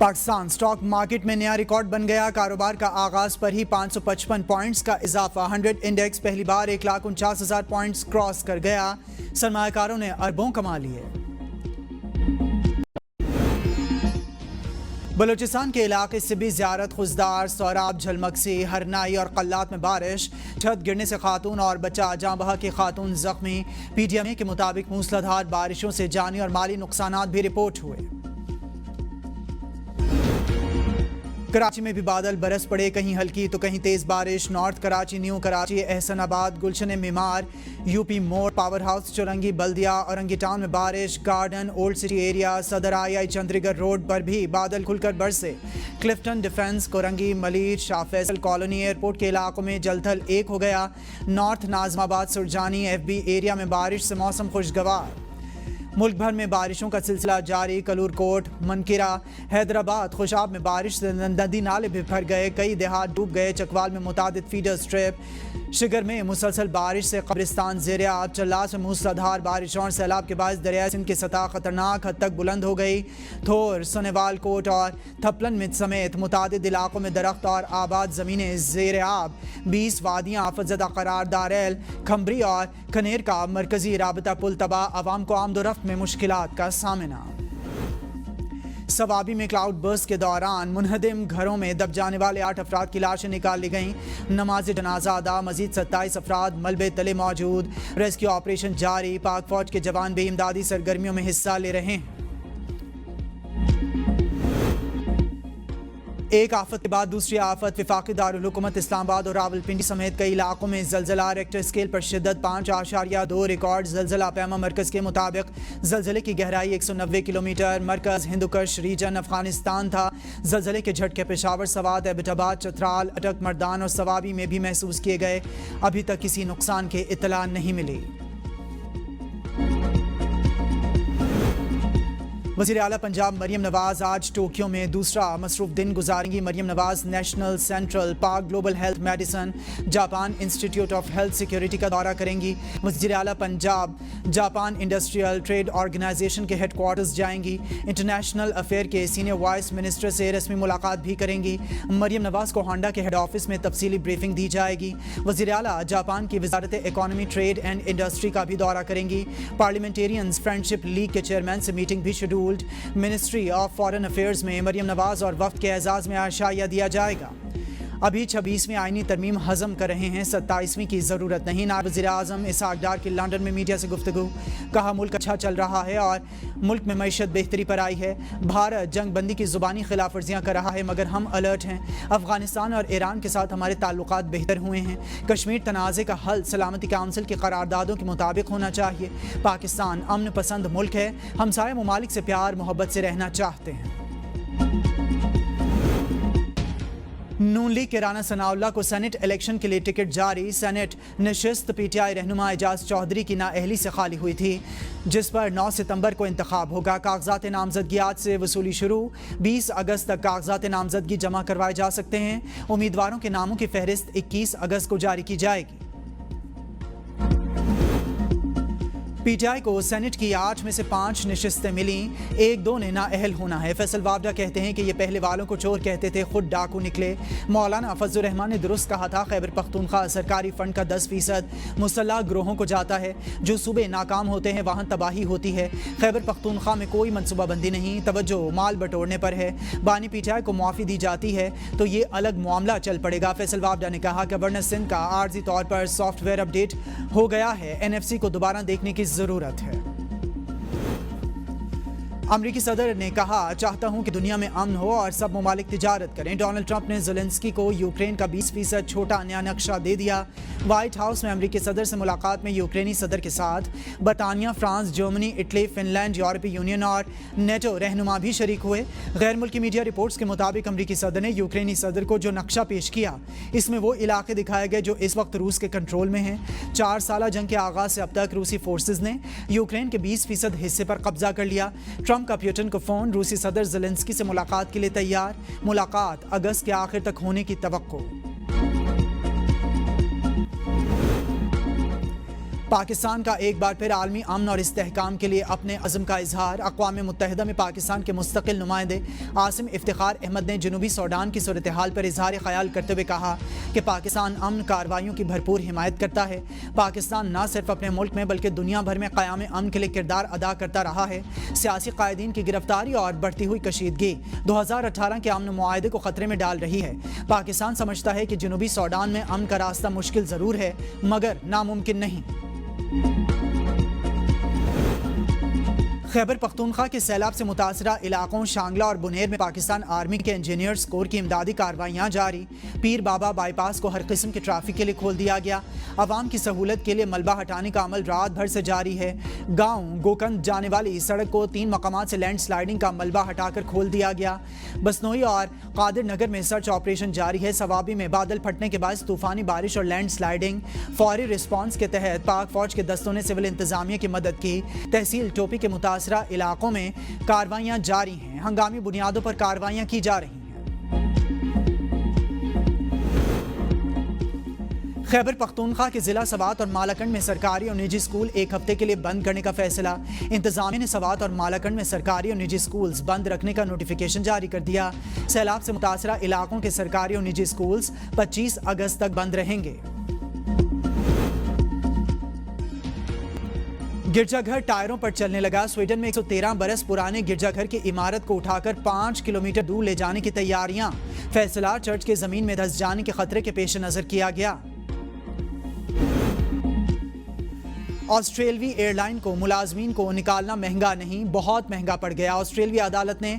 Pakistan stock market में नया record बन गया। कारोबार का आगाज पर ही 555 पॉइंट्स का इजाफा। 100 इंडेक्स पहली बार 1,49,000 पॉइंट्स क्रॉस कर गया। सरमायाकारों ने अरबों कमा लिए। बलूचिस्तान के इलाके से भी ज़ियारत खुजदार, सौराब, झलमक्सी, हरनाई और कल्लात में बारिश। छत गिरने से खातून और बच्चा जाँ बहा के खातून जख्मी। PTMA के मुताबिक मूसलाधार बारिशों से जानी और माली नुकसानात भी रिपोर्ट हुए। कराची में भी बादल बरस पड़े, कहीं हल्की तो कहीं तेज बारिश। नॉर्थ कराची, न्यू कराची, एहसनाबाद, गुलशन मीमार, यूपी मोड़, पावर हाउस, चौरंगी, बल्दिया, औरंगी टाउन में बारिश। गार्डन, ओल्ड सिटी एरिया, सदर आई चंद्रीगढ़ रोड पर भी बादल खुलकर बरसे। Clifton, defence, Korangi, Malir, Shah Faisal colony, airport के इलाकों में जलथल एक हो गया। North Najmabad, Surjani, FB area में बारिश से मौसम खुशगवार। मुल्क भर में बारिशों का सिलसिला जारी। कलूर कोट, मनकिरा, हैदराबाद, खुशाब में बारिश से नदी नाले भी भर गए, कई देहात डूब गए। चकवाल में मुतादिद फीडर स्ट्रिप। शिगर में मुसलसल बारिश से कब्रिस्तान ज़ेरे आब। चल्लास में मूसलाधार बारिशों और सैलाब के बाद दरिया सिंध की सतह खतरनाक हद तक बुलंद हो गई। थोर, सनेवाल कोट और थपलन में समेत मुतादिद इलाकों में दरख्त और आबाद ज़मीनें ज़ेरे आब। 20 वादियाँ आफतज़दा करार। दारेल, खम्बरी और खनेर का मरकजी राबता पुल तबाह। आवाम को आमदोरफ्त में मुश्किलात का सामना। सवाबी में क्लाउड बर्स्ट के दौरान मुनहदिम घरों में दब जाने वाले 8 अफराद की लाशें निकाल ली गईं। नमाज जनाजा अदा। मजीद 27 अफराद मलबे तले मौजूद। रेस्क्यू ऑपरेशन जारी। पाक फौज के जवान भी इमदादी सरगर्मियों में हिस्सा ले रहे हैं। एक आफत के बाद दूसरी आफत। वफाकी दारुल हुकूमत इस्लामाबाद और रावलपिंडी समेत कई इलाकों में जलजला। रेक्टर स्केल पर शिद्दत 5.2 रिकॉर्ड। जलजला पैमा मरकज के मुताबिक जलजले की गहराई 190 किलोमीटर। मरकज हिंदुकश रीजन अफगानिस्तान था। जलजले के झटके पेशावर, सवात, एबटाबाद, चतराल, अटक, मर्दान और सवाबी में भी महसूस किए गए। अभी तक किसी नुकसान की इत्तला नहीं मिली। वज़ीर आला पंजाब मरियम नवाज आज टोक्यो में दूसरा मसरूफ दिन गुजारेंगी। Maryam Nawaz national central park, global health medicine, Japan institute of health security का दौरा करेंगी। वज़ीर आला Punjab Japan industrial trade organization के हेडक्वार्टर्स जाएंगी। इंटरनेशनल अफेयर के सीनियर वाइस मिनिस्टर से रस्मी मुलाकात भी करेंगी। मरियम नवाज को होंडा के हेड ऑफिस में तफसीली ब्रीफिंग दी जाएगी। वज़ीर आला जापान की वजारत इकॉनमी, ट्रेड एंड इंडस्ट्री का भी दौरा करेंगी। पार्लियामेंटेरियंस फ्रेंडशिप लीग के चेयरमैन से मीटिंग भी schedule. Ministry of foreign affairs में मरियम नवाज और वफ्द के एजाज में आशाया दिया जाएगा। अभी 26वीं आईनी तरमीम हजम कर रहे हैं, 27वीं की ज़रूरत नहीं। नायब वज़ीर आज़म इसहाक डार की लंदन में मीडिया से गुफ्तगू। कहा मुल्क अच्छा चल रहा है और मुल्क में मईशत बेहतरी पर आई है। भारत जंग बंदी की ज़ुबानी खिलाफ वर्जियाँ कर रहा है मगर हम अलर्ट हैं। अफगानिस्तान और ईरान के साथ हमारे ताल्लुकात बेहतर हुए हैं। कश्मीर तनाज़े का हल सलामती काउंसिल की करारदादों के मुताबिक होना चाहिए। पाकिस्तान अमन पसंद मुल्क है, हमसाया ममालिक से प्यार मोहब्बत से रहना चाहते हैं। नून लीग के राना सनाउल्लाह को सेनेट इलेक्शन के लिए टिकट जारी। सेनेट नशिस्त PTI रहनुमा एजाज चौधरी की नाअहली से खाली हुई थी, जिस पर 9 सितंबर को इंतखाब होगा। कागजात नामजदगी आज से वसूली शुरू। 20 अगस्त तक कागजात नामजदगी जमा करवाए जा सकते हैं। उम्मीदवारों के नामों की फहरिस्त 21 अगस्त को जारी की जाएगी। PTI को सेनेट की 8 में से 5 नशिस्तें मिली, 1-2 ने नाअहल होना है। फैसल वावडा कहते हैं कि ये पहले वालों को चोर कहते थे, खुद डाकू निकले। मौलाना फजलुर रहमान ने दुरुस्त कहा था, खैबर पख्तूनख्वा सरकारी फंड का 10% मुसल्लह ग्रोहों को जाता है। जो सूबे नाकाम होते हैं वहाँ तबाही होती है। खैबर पख्तूनख्वा में कोई मनसूबाबंदी नहीं, तवज्जो माल बटोरने पर है। बानी PTI को मुआफ़ी दी जाती है तो ये अलग मामला चल पड़ेगा। फैसल वावडा ने कहा गवर्नर सिंध का आर्जी तौर पर सॉफ्टवेयर अपडेट हो गया है, NFC को दोबारा देखने की ज़रूरत है। अमरीकी सदर ने कहा, चाहता हूं कि दुनिया में अमन हो और सब ममालिक तिजारत करें। डोनाल्ड ट्रंप ने ज़ेलेंस्की को यूक्रेन का 20% छोटा नया नक्शा दे दिया। व्हाइट हाउस में अमरीकी सदर से मुलाकात में यूक्रेनी सदर के साथ बरतानिया, फ्रांस, जर्मनी, इटली, फिनलैंड, यूरोपीय यूनियन और नेटो रहनुमा भी शरीक हुए। गैर मुल्की मीडिया रिपोर्ट्स के मुताबिक अमरीकी सदर ने यूक्रेनी सदर को जो नक्शा पेश किया, इसमें वो इलाके दिखाए गए जो इस वक्त रूस के कंट्रोल में हैं। 4 साला जंग के आगाज से अब तक रूसी फोर्सेज ने यूक्रेन के 20% हिस्से पर कब्जा कर लिया। ट्रंप का प्यूटिन को फोन। रूसी सदर ज़ेलेंस्की से मुलाकात के लिए तैयार। मुलाकात अगस्त के आखिर तक होने की तवक्को। پاکستان کا ایک بار پھر عالمی امن اور استحکام کے لیے اپنے عزم کا اظہار۔ اقوام متحدہ میں پاکستان کے مستقل نمائندے عاصم افتخار احمد نے جنوبی سوڈان کی صورتحال پر اظہار خیال کرتے ہوئے کہا کہ پاکستان امن کارروائیوں کی بھرپور حمایت کرتا ہے۔ پاکستان نہ صرف اپنے ملک میں بلکہ دنیا بھر میں قیام امن کے لیے کردار ادا کرتا رہا ہے۔ سیاسی قائدین کی گرفتاری اور بڑھتی ہوئی کشیدگی 2018 کے امن معاہدے کو خطرے میں ڈال رہی ہے۔ پاکستان سمجھتا ہے کہ جنوبی سوڈان میں امن کا راستہ مشکل ضرور ہے مگر ناممکن نہیں۔ خیبر پختونخوا کے سیلاب سے متاثرہ علاقوں شانگلہ اور بنیر میں پاکستان آرمی کے انجینئرز کور کی امدادی کارروائیاں جاری۔ پیر بابا بائی پاس کو ہر قسم کے ٹریفک کے لیے کھول دیا گیا۔ عوام کی سہولت کے لیے ملبہ ہٹانے کا عمل رات بھر سے جاری ہے۔ گاؤں گوکند جانے والی سڑک کو 3 مقامات سے لینڈ سلائیڈنگ کا ملبہ ہٹا کر کھول دیا گیا۔ بسنوئی اور قادر نگر میں سرچ آپریشن جاری ہے۔ سوابی میں بادل پھٹنے کے باعث طوفانی بارش اور لینڈ سلائیڈنگ۔ فوری رسپانس کے تحت پاک فوج کے دستوں نے سول انتظامیہ کی مدد کی۔ تحصیل ٹوپی کے متاثرہ علاقوں میں کارروائیاں جاری ہیں۔ ہنگامی بنیادوں پر کارروائیاں کی جا رہی ہیں۔ خیبر پختونخوا کے ضلع سوات اور مالاکنڈ میں سرکاری اور نجی اسکول ایک ہفتے کے لیے بند کرنے کا فیصلہ۔ انتظامیہ نے سوات اور مالاکنڈ میں سرکاری اور نجی اسکولز بند رکھنے کا نوٹیفیکیشن جاری کر دیا۔ سیلاب سے متاثرہ علاقوں کے سرکاری اور نجی اسکولز 25 اگست تک بند رہیں گے۔ گرجا گھر ٹائروں پر چلنے لگا۔ سویڈن میں 113 برس پرانے گرجا گھر کی عمارت کو اٹھا کر 5 کلومیٹر دور لے جانے کی تیاریاں۔ فیصلہ چرچ کے زمین میں دھس جانے کے خطرے کے پیش نظر کیا گیا۔ آسٹریلوی ایئر لائن کو ملازمین کو نکالنا مہنگا نہیں، بہت مہنگا پڑ گیا۔ آسٹریلوی عدالت نے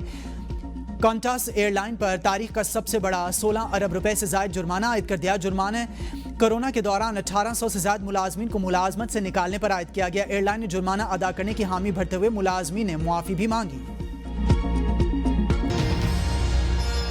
کانٹاس ایئر لائن پر تاریخ کا سب سے بڑا 16 ارب روپے سے زائد جرمانہ عائد کر دیا۔ جرمانہ کورونا کے دوران 1800 سے زائد ملازمین کو ملازمت سے نکالنے پر عائد کیا گیا۔ ایئر لائن نے جرمانہ ادا کرنے کی حامی بھرتے ہوئے ملازمین نے معافی بھی مانگی۔